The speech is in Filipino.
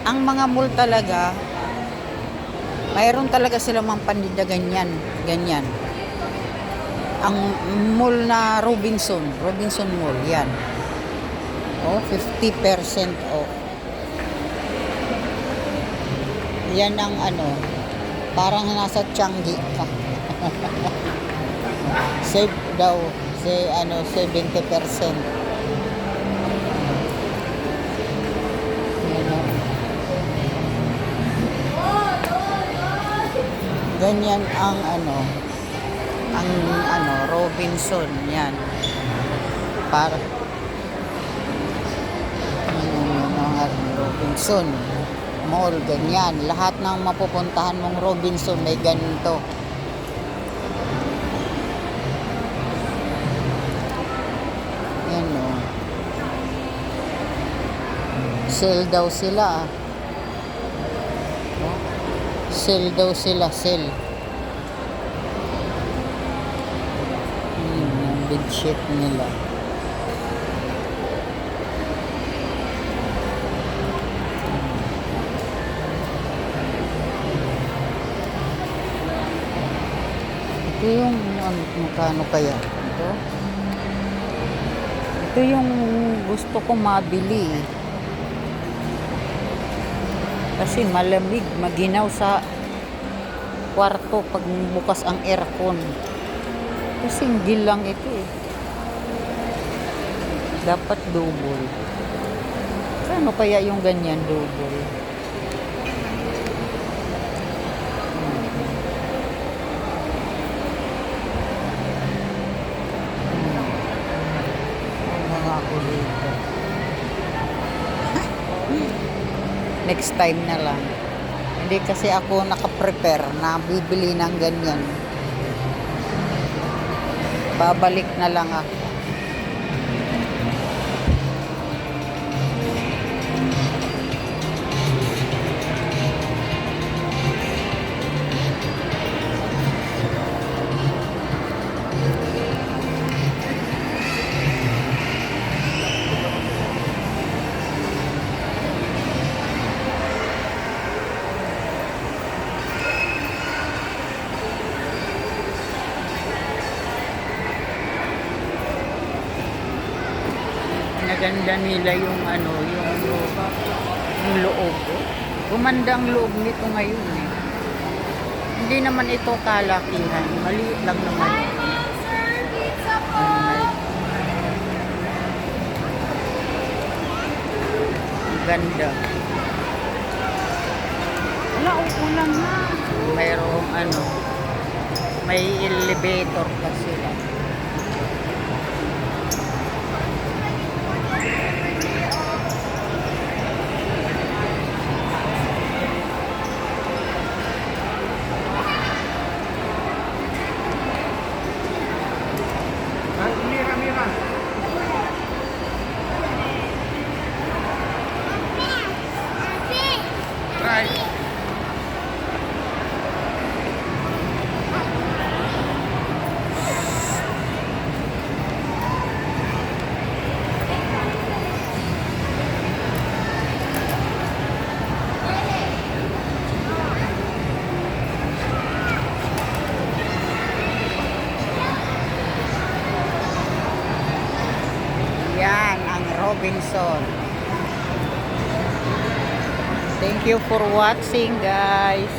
Ang mga mall talaga, mayroon talaga silang mga paninda ganyan, ganyan. Ang mall na Robinson Mall, yan. Oh, 50% off. Yan ang ano, parang nasa Changi ka. Save daw, ano, 70%. Yan, oh. Ganyan ang Robinson, yan. Para mga Robinson Mall, ganyan. Lahat ng mapupuntahan mong Robinson may ganito. Yan, o. Sale daw sila, ah. Sale daw sila, sale. Yung bedsheet nila. Ito yung magkano kaya? Ito yung gusto ko mabili. Kasi malamig, maginaw sa kwarto pag bukas ang aircon. Kasi single lang ito eh. Dapat double. Ano kaya yung ganyan double? Mga ako dito. Next time na lang. Hindi kasi ako nakaprepare na bibili ng ganyan. Babalik na lang ako. Naganda nila yung yung loob. Gumanda ang loob nito ngayon eh. Hindi naman ito kalakihan. Maliit lang naman. Ang ganda. Wala, ulan na. Mayroong may elevator pa sila. Yan ang Robinson. Thank you for watching, guys.